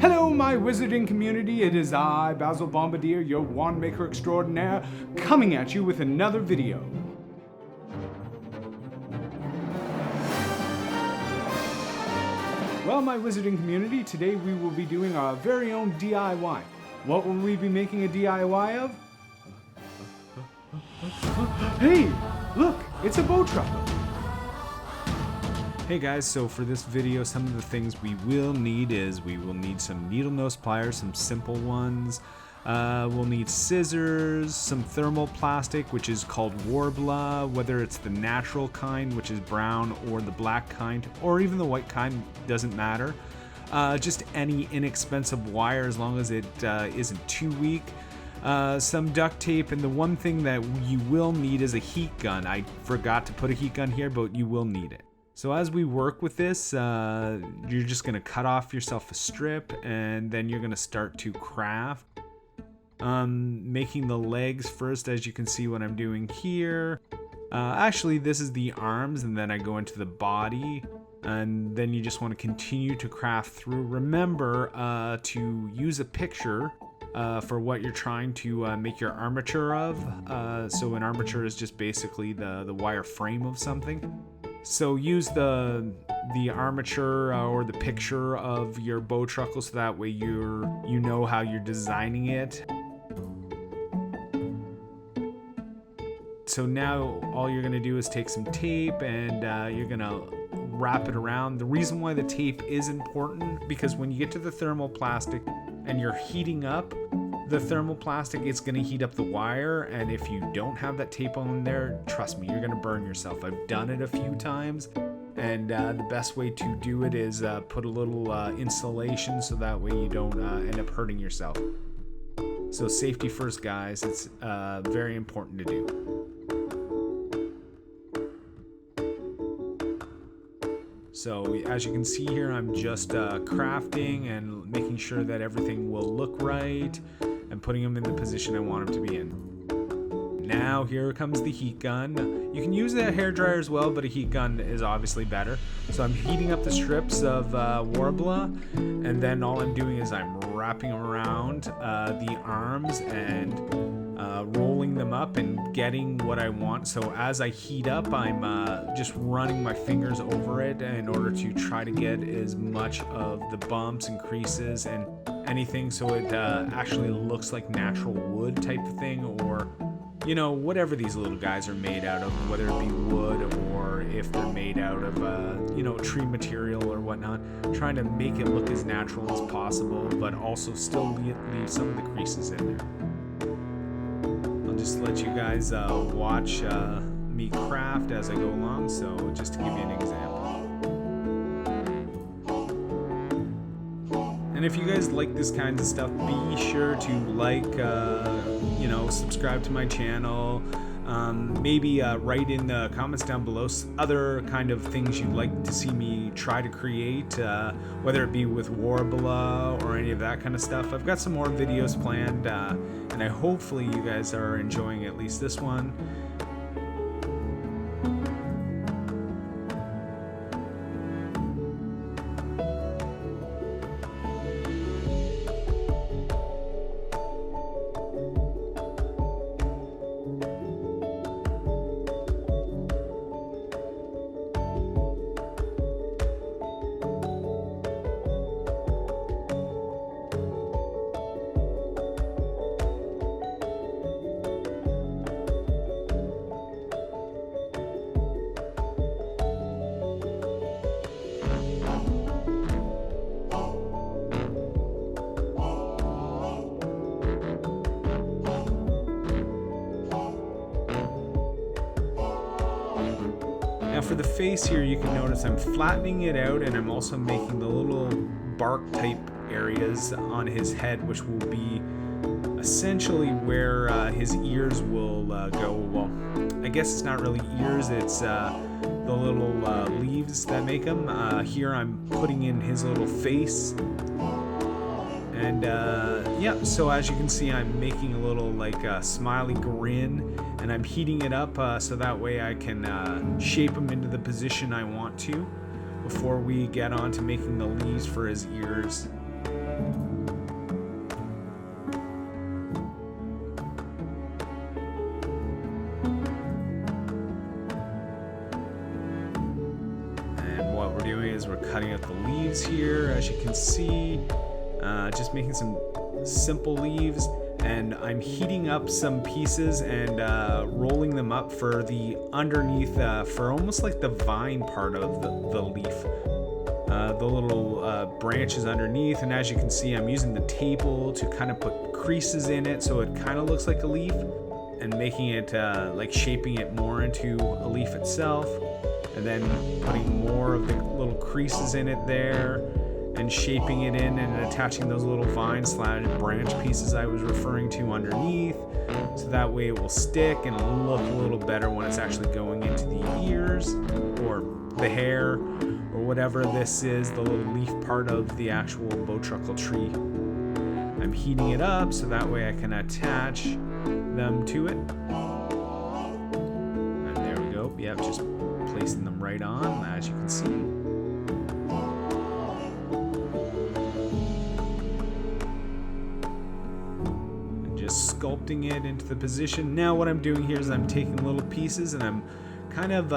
Hello, my wizarding community. It is I, Basil Bombardier, your wand maker extraordinaire, coming at you with another video. Well, my wizarding community, today we will be doing our very own DIY. What will we be making a DIY of? Hey, look, it's a Bowtruckle. Hey guys, so for this video, some of the things we will need is we will need some needle nose pliers, some simple ones. We'll need scissors, some thermal plastic, which is called Warbler, whether it's the natural kind, which is brown, or the black kind, or even the white kind, doesn't matter. Just any inexpensive wire as long as it isn't too weak. Some duct tape, and the one thing that you will need is a heat gun. I forgot to put a heat gun here, but you will need it. So as we work with this, you're just going to cut off yourself a strip, and then you're going to start to craft. Making the legs first, as you can see what I'm doing here. Actually, this is the arms, and then I go into the body, and then you just want to continue to craft through. Remember to use a picture for what you're trying to make your armature of. So an armature is just basically the wire frame of something. So use the armature or the picture of your Bowtruckle, so that way you know how you're designing it. So now all you're going to do is take some tape and you're going to wrap it around. The reason why the tape is important, because when you get to the thermal plastic and you're heating up the thermal plastic, it's going to heat up the wire, and if you don't have that tape on there, trust me, you're going to burn yourself. I've done it a few times, and the best way to do it is put a little insulation, so that way you don't end up hurting yourself. So safety first, guys. It's very important to do. So as you can see here, I'm just crafting and making sure that everything will look right and putting them in the position I want them to be in. Now here comes the heat gun. You can use a hairdryer as well, but a heat gun is obviously better. So I'm heating up the strips of Warbler, and then all I'm doing is I'm wrapping around the arms and rolling them up and getting what I want. So as I heat up, I'm just running my fingers over it in order to try to get as much of the bumps and creases and anything, so it actually looks like natural wood type of thing, or you know, whatever these little guys are made out of, whether it be wood or if they're made out of you know, tree material or whatnot. I'm trying to make it look as natural as possible, but also still leave some of the creases in there. I'll just let you guys watch me craft as I go along, so just to give you an example. And if you guys like this kind of stuff, be sure to like, you know, subscribe to my channel. Maybe write in the comments down below other kind of things you'd like to see me try to create, whether it be with Warbler or any of that kind of stuff. I've got some more videos planned, and hopefully you guys are enjoying at least this one. Now for the face here, you can notice I'm flattening it out, and I'm also making the little bark type areas on his head, which will be essentially where his ears will go. Well, I guess it's not really ears, it's the little leaves that make them. Here I'm putting in his little face. And yeah, so as you can see, I'm making a little like smiley grin, and I'm heating it up so that way I can shape him into the position I want to before we get on to making the leaves for his ears. leaves here, as you can see. Just making some simple leaves, and I'm heating up some pieces and rolling them up for the underneath, for almost like the vine part of the leaf. The little branches underneath, and as you can see, I'm using the table to kind of put creases in it so it kind of looks like a leaf, and making it like shaping it more into a leaf itself, and then putting more of the little creases in it there and shaping it in and attaching those little vine / branch pieces I was referring to underneath, so that way it will stick and look a little better when it's actually going into the ears or the hair or whatever this is, the little leaf part of the actual Bowtruckle tree. I'm heating it up so that way I can attach them to it. And there we go. Yeah, just placing them right on, as you can see. Sculpting it into the position. Now what I'm doing here is I'm taking little pieces and I'm kind of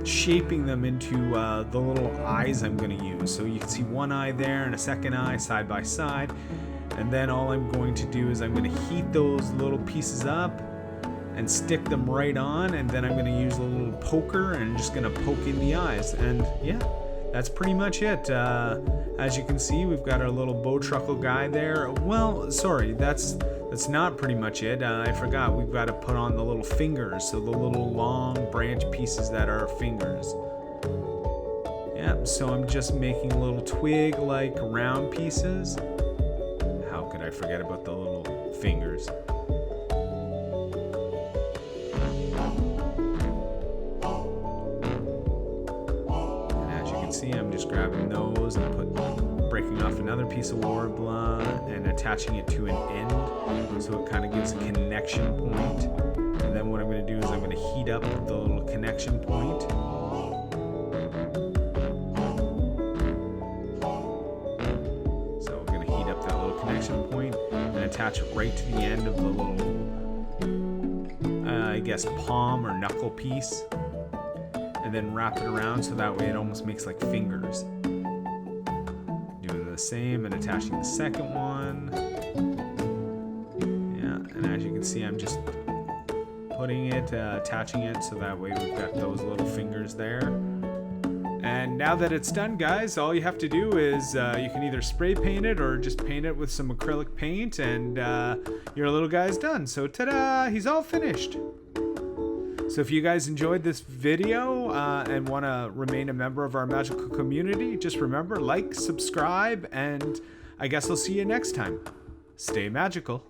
shaping them into the little eyes I'm going to use. So you can see one eye there and a second eye side by side, and then all I'm going to do is I'm going to heat those little pieces up and stick them right on, and then I'm going to use a little poker and just going to poke in the eyes, and yeah, that's pretty much it. As you can see, we've got our little Bowtruckle guy there. Well, sorry, that's not pretty much it. I forgot, we've got to put on the little fingers, so the little long branch pieces that are fingers. Yep, so I'm just making little twig-like round pieces. How could I forget about the little fingers? See, I'm just grabbing those and breaking off another piece of warbler and attaching it to an end, so it kind of gives a connection point. And then what I'm going to do is I'm going to heat up the little connection point. So we're going to heat up that little connection point and attach it right to the end of the little, I guess, palm or knuckle piece. And then wrap it around so that way it almost makes like fingers. Doing the same and attaching the second one. Yeah, and as you can see, I'm just putting it, attaching it so that way we've got those little fingers there. And now that it's done, guys, all you have to do is you can either spray paint it or just paint it with some acrylic paint, and your little guy's done. So ta-da, he's all finished. So if you guys enjoyed this video and want to remain a member of our magical community, just remember, like, subscribe, and I guess I'll see you next time. Stay magical.